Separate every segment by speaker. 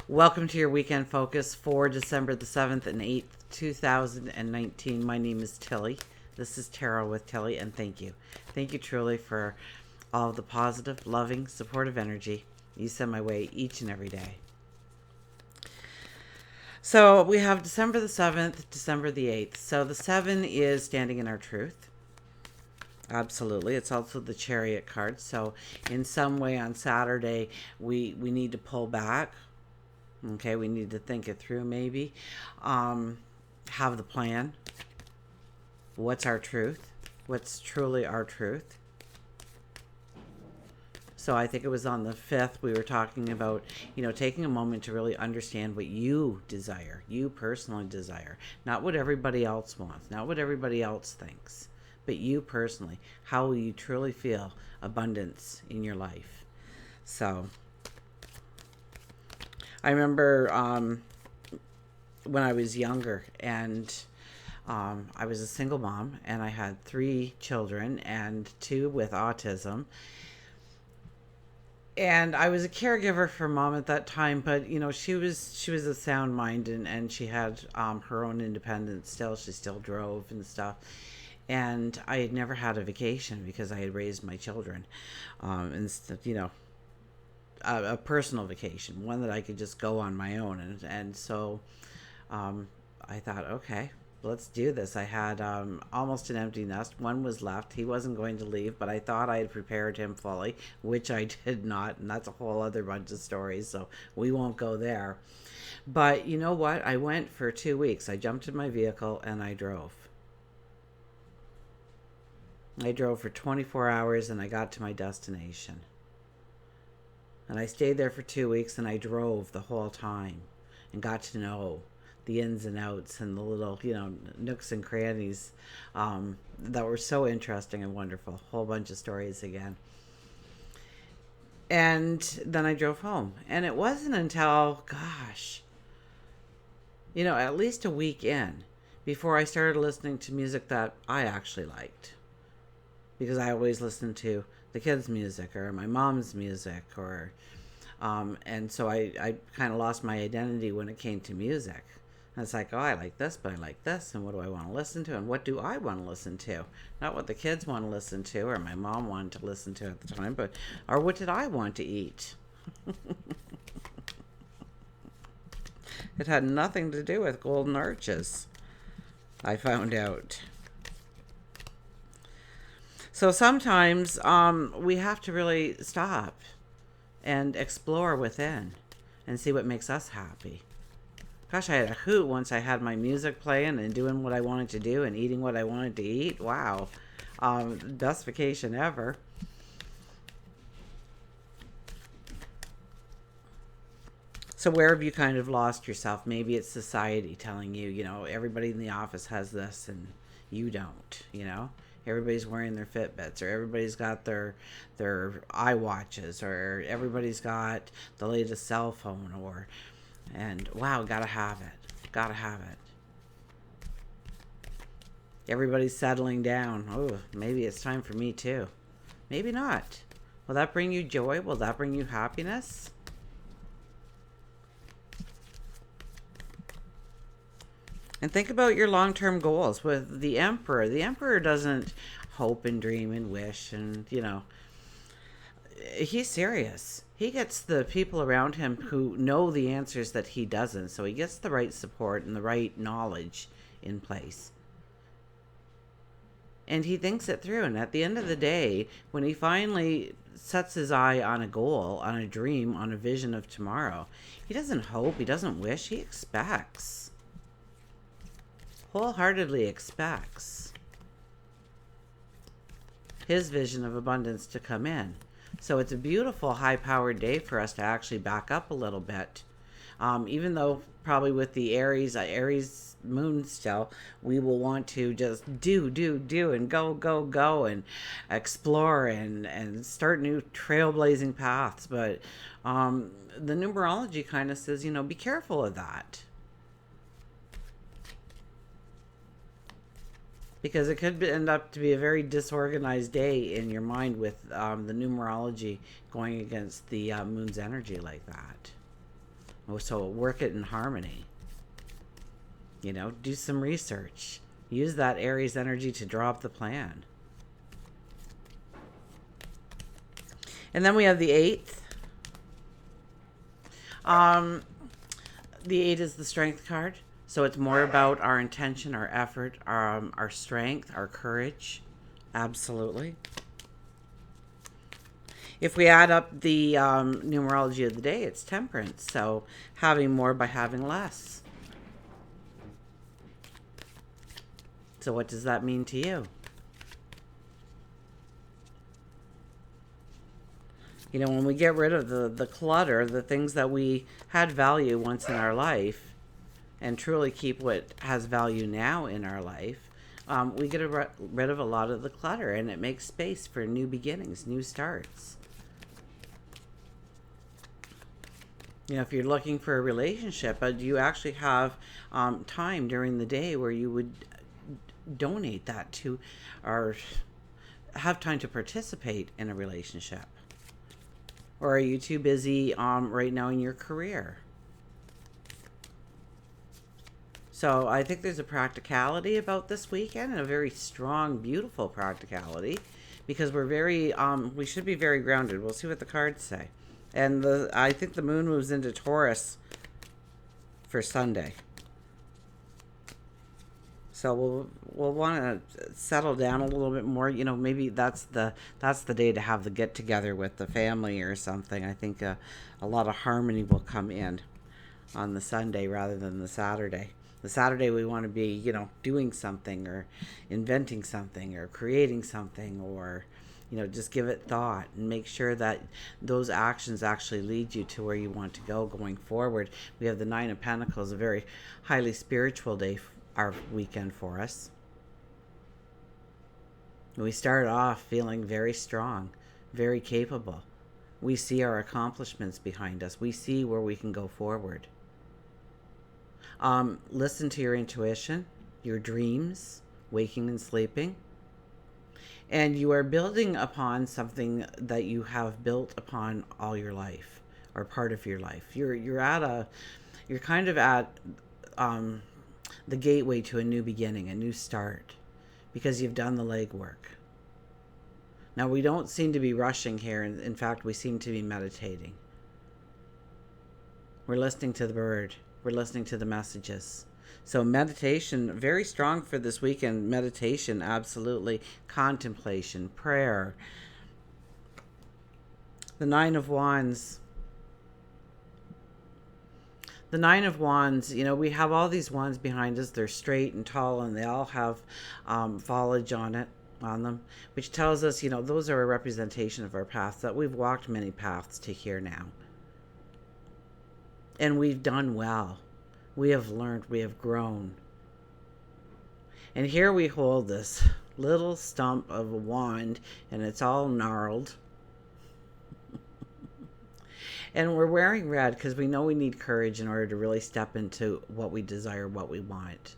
Speaker 1: Welcome to your weekend focus for December the 7th and 8th, 2019. My name is Tilly. This is Tarot with Tilly, and thank you. Thank you truly for all of the positive, loving, supportive energy you send my way each and every day. So we have December the 7th, December the 8th. So the 7 is standing in our truth. Absolutely. It's also the Chariot card. So in some way on Saturday, we need to pull back. Okay, we need to think it through maybe. Have the plan. What's our truth? What's truly our truth? So I think it was on the 5th we were talking about, taking a moment to really understand what you desire, you personally desire, not what everybody else wants, not what everybody else thinks, but you personally. How will you truly feel abundance in your life? So I remember when I was younger, and I was a single mom, and I had 3 children and 2 with autism. And I was a caregiver for mom at that time, but she was a sound mind, and she had her own independence still. She still drove and stuff. And I had never had a vacation because I had raised my children, and a personal vacation, one that I could just go on my own. And so I thought, okay, let's do this. I had almost an empty nest. One was left. He wasn't going to leave, but I thought I had prepared him fully, which I did not. And that's a whole other bunch of stories, so we won't go there. But you know what? I went for 2 weeks. I jumped in my vehicle and I drove. I drove for 24 hours and I got to my destination. And I stayed there for 2 weeks, and I drove the whole time and got to know the ins and outs and the little, nooks and crannies that were so interesting and wonderful. Whole bunch of stories again. And then I drove home. And it wasn't until, at least a week in before I started listening to music that I actually liked. Because I always listened to the kids' music or my mom's music, and so I kind of lost my identity when it came to music. And it's like, oh, I like this, but I like this, and what do I want to listen to, and what do I want to listen to? Not what the kids want to listen to or my mom wanted to listen to at the time, or what did I want to eat? It had nothing to do with golden arches, I found out. So sometimes we have to really stop and explore within and see what makes us happy. Gosh, I had a hoot once I had my music playing and doing what I wanted to do and eating what I wanted to eat. Wow. Best vacation ever. So where have you kind of lost yourself? Maybe it's society telling you, everybody in the office has this and you don't, Everybody's wearing their Fitbits, or everybody's got their iWatches, or everybody's got the latest cell phone, and wow, gotta have it. Everybody's settling down. Oh, maybe it's time for me too. Maybe not. Will that bring you joy? Will that bring you happiness? And think about your long-term goals with the Emperor. The Emperor doesn't hope and dream and wish and, he's serious. He gets the people around him who know the answers that he doesn't. So he gets the right support and the right knowledge in place. And he thinks it through. And at the end of the day, when he finally sets his eye on a goal, on a dream, on a vision of tomorrow, he doesn't hope, he doesn't wish, he expects. Wholeheartedly expects his vision of abundance to come in. So it's a beautiful, high-powered day for us to actually back up a little bit. Even though probably with the Aries moon still, we will want to just do, and go, and explore and start new trailblazing paths. But the numerology kind of says, be careful of that. Because it could end up to be a very disorganized day in your mind with the numerology going against the moon's energy like that. So work it in harmony. Do some research. Use that Aries energy to draw up the plan. And then we have the 8th. The 8 is the strength card. So it's more about our intention, our effort, our strength, our courage. Absolutely. If we add up the numerology of the day, it's temperance. So having more by having less. So what does that mean to you? When we get rid of the clutter, the things that we had value once in our life, and truly keep what has value now in our life, we get rid of a lot of the clutter, and it makes space for new beginnings, new starts. If you're looking for a relationship, do you actually have time during the day where you would donate that to, or have time to participate in a relationship? Or are you too busy right now in your career? So I think there's a practicality about this weekend, and a very strong, beautiful practicality, because we should be very grounded. We'll see what the cards say. And I think the moon moves into Taurus for Sunday. So we'll want to settle down a little bit more. Maybe that's the day to have the get together with the family or something. I think a lot of harmony will come in on the Sunday rather than the Saturday. The Saturday we want to be, doing something or inventing something or creating something, or just give it thought and make sure that those actions actually lead you to where you want to go going forward. We have the 9 of Pentacles, a very highly spiritual day, our weekend for us. We start off feeling very strong, very capable. We see our accomplishments behind us. We see where we can go forward. Listen to your intuition, your dreams, waking and sleeping. And you are building upon something that you have built upon all your life, or part of your life. You're kind of at the gateway to a new beginning, a new start, because you've done the legwork. Now, we don't seem to be rushing here. In fact, we seem to be meditating. We're listening to the bird. We're listening to the messages. So meditation, very strong for this weekend. Meditation, absolutely. Contemplation, prayer. The 9 of Wands. The 9 of Wands, we have all these wands behind us. They're straight and tall, and they all have foliage on them, which tells us, those are a representation of our paths, that we've walked many paths to here now. And we've done well. We have learned, we have grown. And here we hold this little stump of a wand, and it's all gnarled. And we're wearing red because we know we need courage in order to really step into what we desire, what we want.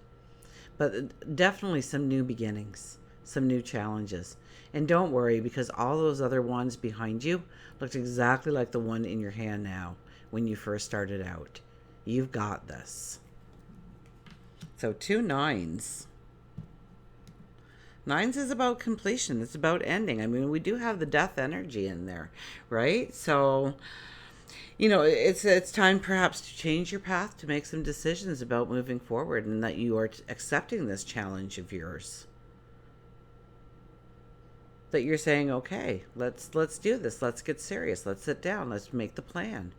Speaker 1: But definitely some new beginnings, some new challenges. And don't worry, because all those other ones behind you looked exactly like the one in your hand now when you first started out. You've got this. So 2 9s. 9s is about completion. It's about ending. I mean, we do have the death energy in there, right? So, it's time perhaps to change your path, to make some decisions about moving forward, and that you are accepting this challenge of yours. That you're saying, okay, let's do this. Let's get serious. Let's sit down. Let's make the plan.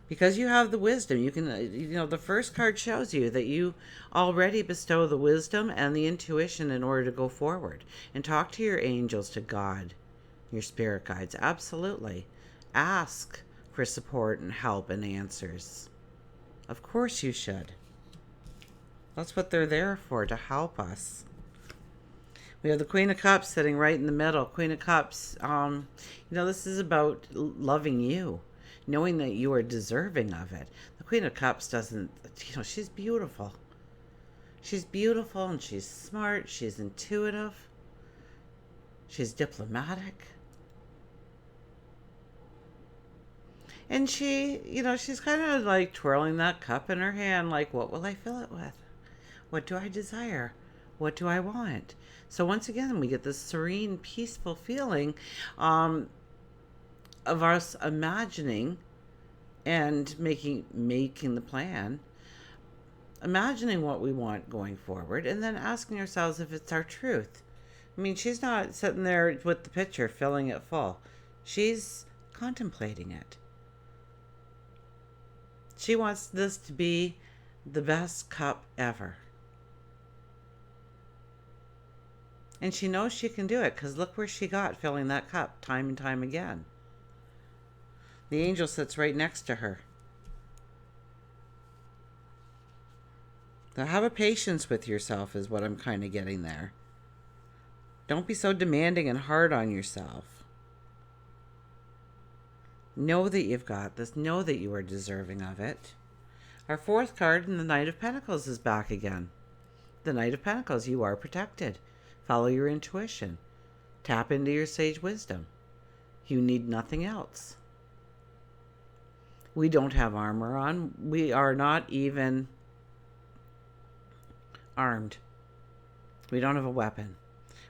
Speaker 1: Because you have the wisdom, you can, the first card shows you that you already bestow the wisdom and the intuition in order to go forward. And talk to your angels, to God, your spirit guides. Absolutely. Ask for support and help and answers. Of course you should. That's what they're there for, to help us. We have the Queen of Cups sitting right in the middle. Queen of Cups, this is about loving you. Knowing that you are deserving of it. The Queen of Cups doesn't, she's beautiful. She's beautiful, and she's smart. She's intuitive. She's diplomatic. And she, she's kind of like twirling that cup in her hand, like, what will I fill it with? What do I desire? What do I want? So once again, we get this serene, peaceful feeling of us imagining and making the plan, imagining what we want going forward, and then asking ourselves if it's our truth. I mean, she's not sitting there with the picture, filling it full. She's contemplating it. She wants this to be the best cup ever. And she knows she can do it, because look where she got filling that cup time and time again. The angel sits right next to her. Now, have a patience with yourself is what I'm kind of getting there. Don't be so demanding and hard on yourself. Know that you've got this. Know that you are deserving of it. Our fourth card in the Knight of Pentacles is back again. The Knight of Pentacles, you are protected. Follow your intuition. Tap into your sage wisdom. You need nothing else. We don't have armor on. We are not even armed. We don't have a weapon.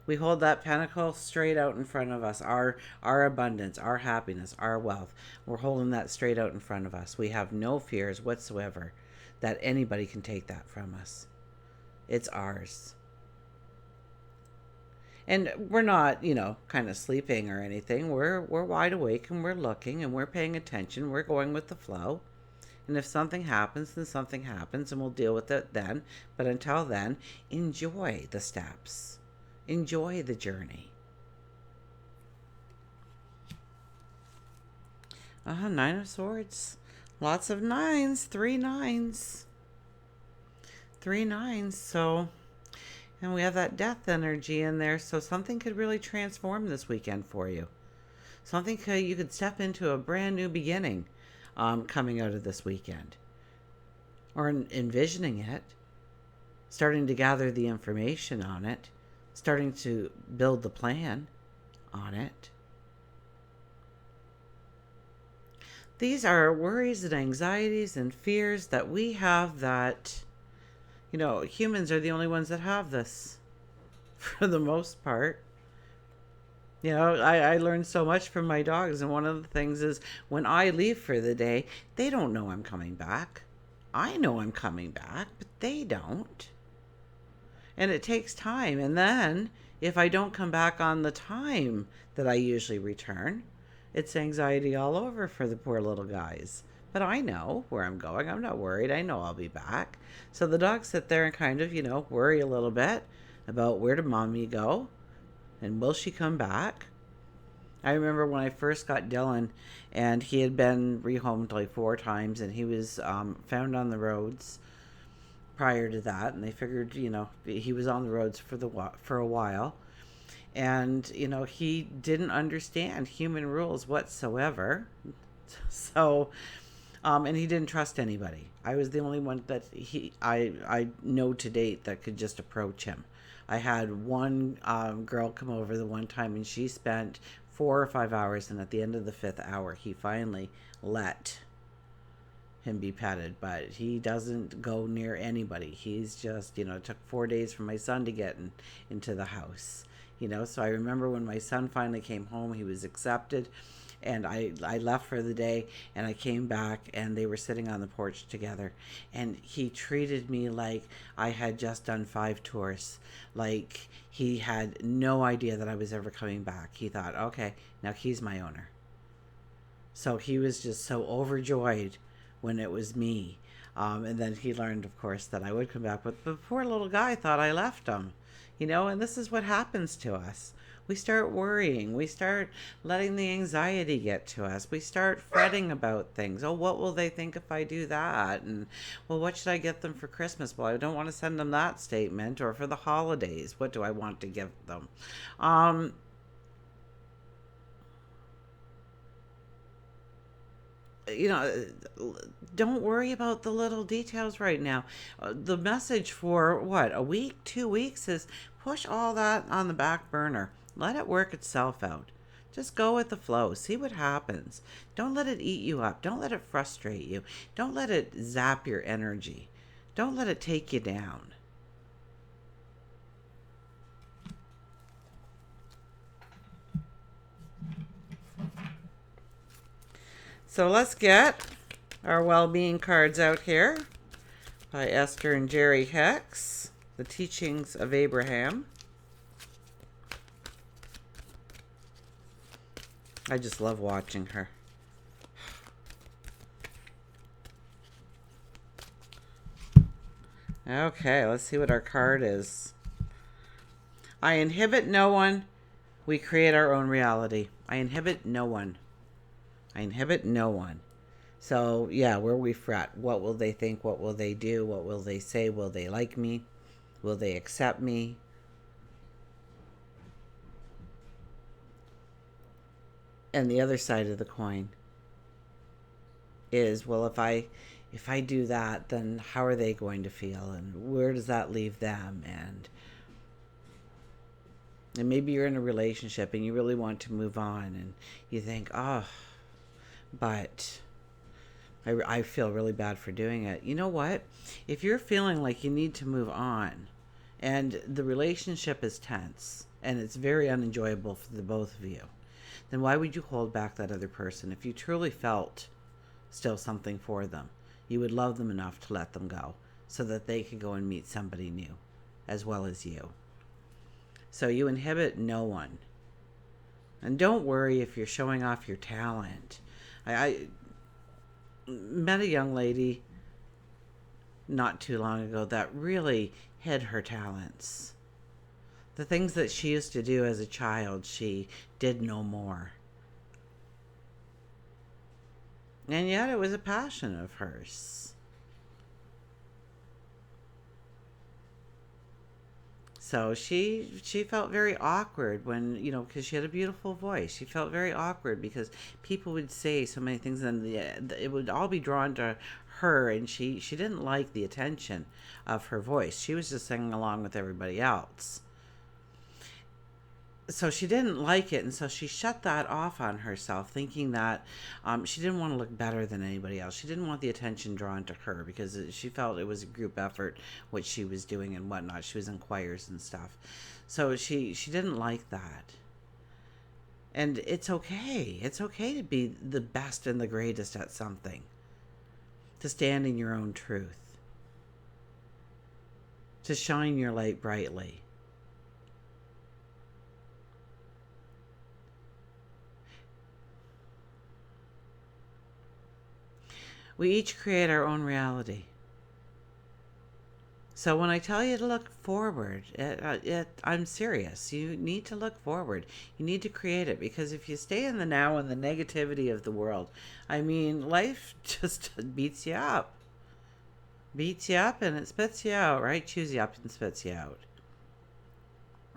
Speaker 1: We hold that pentacle straight out in front of us. Our abundance, our happiness, our wealth. We're holding that straight out in front of us. We have no fears whatsoever that anybody can take that from us. It's ours. And we're not, kind of sleeping or anything. We're wide awake and we're looking and we're paying attention. We're going with the flow. And if something happens, then something happens and we'll deal with it then. But until then, enjoy the steps. Enjoy the journey. Nine of Swords. Lots of nines. 3 nines. 3 nines. So, and we have that death energy in there. So something could really transform this weekend for you. You could step into a brand new beginning coming out of this weekend. Or envisioning it. Starting to gather the information on it. Starting to build the plan on it. These are worries and anxieties and fears that we have that, humans are the only ones that have this for the most part. I learned so much from my dogs, and one of the things is when I leave for the day, they don't know I'm coming back. I know I'm coming back, but they don't. And it takes time. And then if I don't come back on the time that I usually return, it's anxiety all over for the poor little guys. But I know where I'm going. I'm not worried. I know I'll be back. So the dogs sit there and kind of, worry a little bit about where did mommy go? And will she come back? I remember when I first got Dylan, and he had been rehomed like 4 times, and he was found on the roads prior to that, and they figured, he was on the roads for a while, and he didn't understand human rules whatsoever. So, and he didn't trust anybody. I was the only one that I know to date that could just approach him. I had one girl come over the one time, and she spent 4 or 5 hours, and at the end of the 5th hour, he finally let him be petted, but he doesn't go near anybody. He's just, it took 4 days for my son to get into the house, so I remember when my son finally came home, he was accepted, and I left for the day, and I came back, and they were sitting on the porch together, and he treated me like I had just done 5 tours, like he had no idea that I was ever coming back. He thought, okay, now he's my owner. So he was just so overjoyed when it was me. And then he learned, of course, that I would come back. But the poor little guy thought I left him, and this is what happens to us. We start worrying. We start letting the anxiety get to us. We start fretting about things. Oh, what will they think if I do that? And, well, what should I get them for Christmas? Well, I don't want to send them that statement. Or for the holidays, what do I want to give them? Don't worry about the little details right now. The message for a week, 2 weeks is push all that on the back burner. Let it work itself out. Just go with the flow. See what happens. Don't let it eat you up. Don't let it frustrate you. Don't let it zap your energy. Don't let it take you down. So let's get our well-being cards out here by Esther and Jerry Hicks, The Teachings of Abraham. I just love watching her. Okay, let's see what our card is. I inhibit no one. We create our own reality. I inhibit no one. I inhibit no one. So, yeah, where we fret. What will they think? What will they do? What will they say? Will they like me? Will they accept me? And the other side of the coin is, well, if I do that, then how are they going to feel? And where does that leave them? And maybe you're in a relationship and you really want to move on and you think, oh, but I feel really bad for doing it. You know what? If you're feeling like you need to move on and the relationship is tense and it's very unenjoyable for the both of you, then why would you hold back that other person? If you truly felt still something for them, you would love them enough to let them go so that they could go and meet somebody new as well as you. So you inhibit no one. And don't worry if you're showing off your talent. I met a young lady not too long ago that really hid her talents. The things that she used to do as a child, she did no more. And yet it was a passion of hers. So she felt very awkward when, because she had a beautiful voice. She felt very awkward because people would say so many things and it would all be drawn to her, and she didn't like the attention of her voice. She was just singing along with everybody else. So she didn't like it, and so she shut that off on herself, thinking that she didn't want to look better than anybody else. She didn't want the attention drawn to her because she felt it was a group effort, what she was doing and whatnot. She was in choirs and stuff. So she didn't like that. And it's okay. It's okay to be the best and the greatest at something. To stand in your own truth. To shine your light brightly. We each create our own reality. So when I tell you to look forward, I'm serious. You need to look forward. You need to create it, because if you stay in the now and the negativity of the world, life just beats you up. Beats you up and it spits you out, right? Chews you up and spits you out.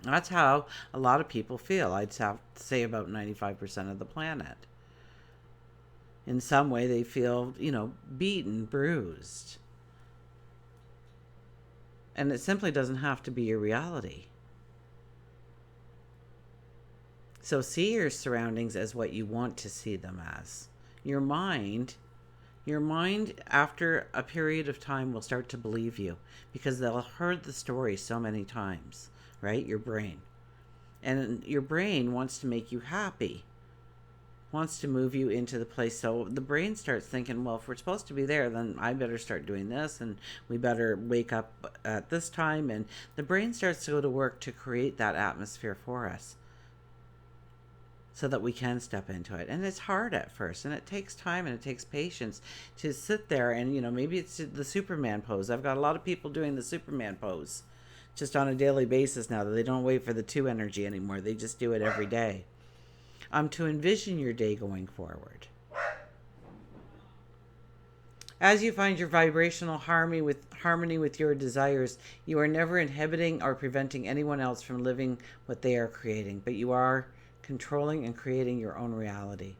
Speaker 1: That's how a lot of people feel. I'd have to say about 95% of the planet. In some way, they feel, beaten, bruised. And it simply doesn't have to be your reality. So see your surroundings as what you want to see them as. Your mind, after a period of time, will start to believe you because they'll have heard the story so many times, right? Your brain. And your brain wants to make you happy. Wants to move you into the place. So the brain starts thinking, well, if we're supposed to be there, then I better start doing this, and we better wake up at this time. And the brain starts to go to work to create that atmosphere for us so that we can step into it. And it's hard at first, and it takes time and it takes patience to sit there and, maybe it's the Superman pose. I've got a lot of people doing the Superman pose just on a daily basis now, that they don't wait for the 2 energy anymore. They just do it every day. To envision your day going forward. As you find your vibrational harmony with your desires, you are never inhibiting or preventing anyone else from living what they are creating, but you are controlling and creating your own reality.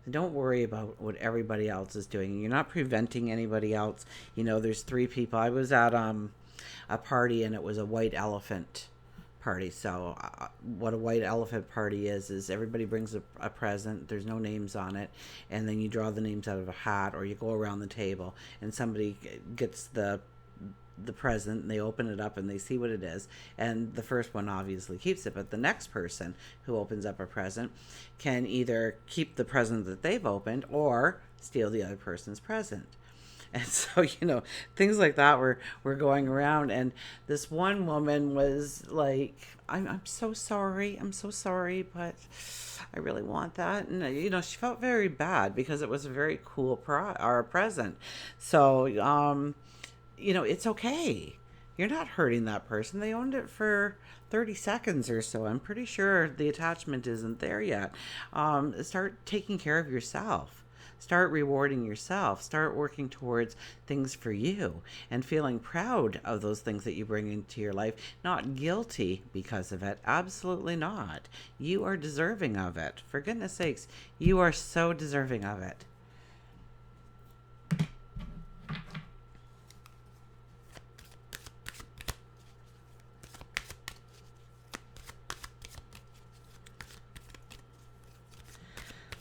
Speaker 1: So don't worry about what everybody else is doing. You're not preventing anybody else. There's 3 people. I was at a party, and it was a white elephant party. So what a white elephant party is everybody brings a present. There's no names on it, and then you draw the names out of a hat, or you go around the table and somebody gets the present, and they open it up and they see what it is, and the first one obviously keeps it, but the next person who opens up a present can either keep the present that they've opened or steal the other person's present. And so, things like that were going around. And this one woman was like, I'm so sorry. I'm so sorry, but I really want that. And, she felt very bad because it was a very cool present. So, it's okay. You're not hurting that person. They owned it for 30 seconds or so. I'm pretty sure the attachment isn't there yet. Start taking care of yourself. Start rewarding yourself. Start working towards things for you and feeling proud of those things that you bring into your life. Not guilty because of it. Absolutely not. You are deserving of it. For goodness sakes, you are so deserving of it.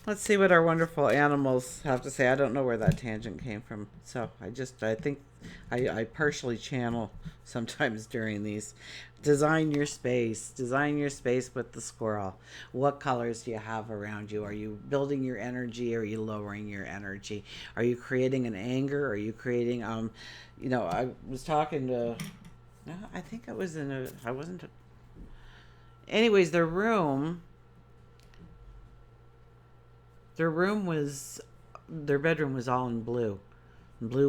Speaker 1: Let's see what our wonderful animals have to say. I don't know where that tangent came from. So I think I partially channel sometimes during these. Design your space. Design your space with the squirrel. What colors do you have around you? Are you building your energy? Or are you lowering your energy? Are you creating an anger? Are you creating, I was talking to, no, I think I was in a, I wasn't, anyways, their bedroom was all in blue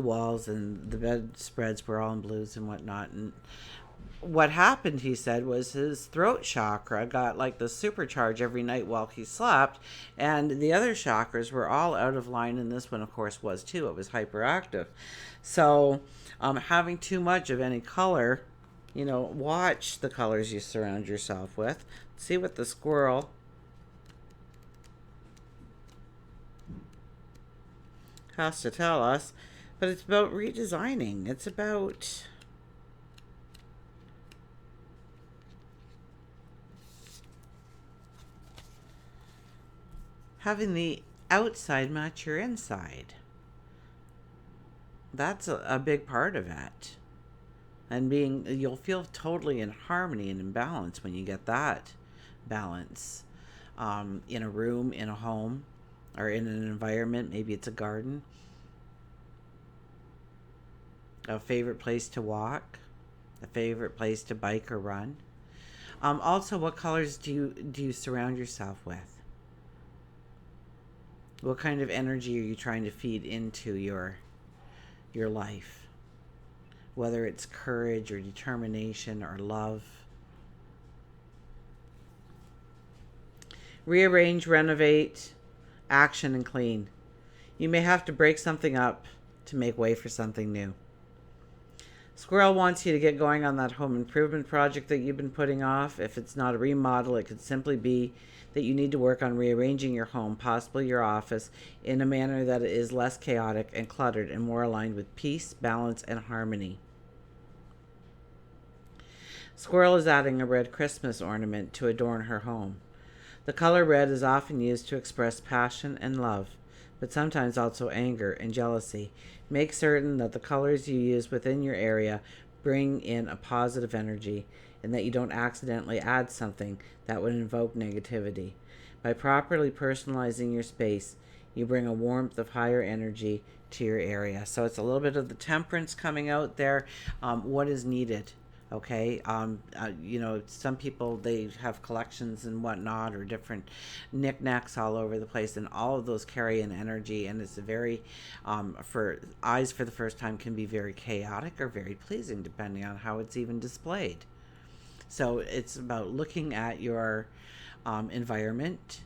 Speaker 1: walls, and the bedspreads were all in blues and whatnot. And what happened, he said, was his throat chakra got like the supercharge every night while he slept, and the other chakras were all out of line, and this one of course was too. It was hyperactive. So having too much of any color, watch the colors you surround yourself with. See what the squirrel has to tell us. But it's about redesigning. It's about having the outside match your inside. That's a big part of it. And you'll feel totally in harmony and in balance when you get that balance in a room, in a home, or in an environment. Maybe it's a garden, a favorite place to walk, a favorite place to bike or run. Also, what colors do you surround yourself with? What kind of energy are you trying to feed into your life? Whether it's courage or determination or love. Rearrange, renovate, action, and clean. You may have to break something up to make way for something new. Squirrel wants you to get going on that home improvement project that you've been putting off. If it's not a remodel, it could simply be that you need to work on rearranging your home, possibly your office, in a manner that is less chaotic and cluttered and more aligned with peace, balance, and harmony. Squirrel is adding a red Christmas ornament to adorn her home. The color red is often used to express passion and love, but sometimes also anger and jealousy. Make certain that the colors you use within your area bring in a positive energy, and that you don't accidentally add something that would invoke negativity. By properly personalizing your space, you bring a warmth of higher energy to your area. So it's a little bit of the temperance coming out there. What is needed? Okay, some people, they have collections and whatnot, or different knickknacks all over the place, and all of those carry an energy, and it's a very, for eyes for the first time, can be very chaotic or very pleasing, depending on how it's even displayed. So it's about looking at your environment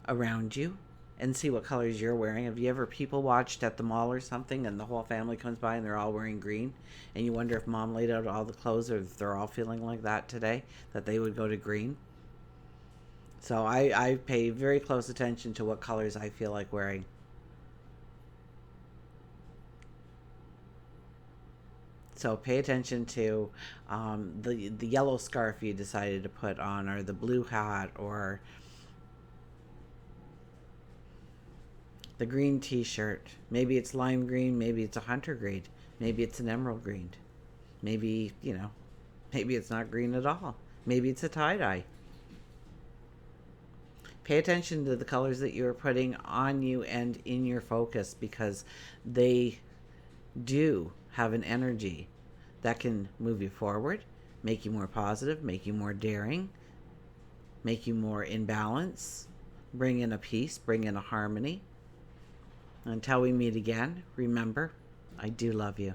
Speaker 1: around you and see what colors you're wearing. Have you ever people watched at the mall or something, and the whole family comes by and they're all wearing green, and you wonder if mom laid out all the clothes, or if they're all feeling like that today, that they would go to green? So I pay very close attention to what colors I feel like wearing. So So pay attention to the yellow scarf you decided to put on, or the blue hat, or the green t-shirt. Maybe it's lime green, maybe it's a hunter green, maybe it's an emerald green. Maybe, maybe it's not green at all. Maybe it's a tie-dye. Pay attention to the colors that you are putting on you and in your focus, because they do have an energy that can move you forward, make you more positive, make you more daring, make you more in balance, bring in a peace, bring in a harmony. Until we meet again, remember, I do love you.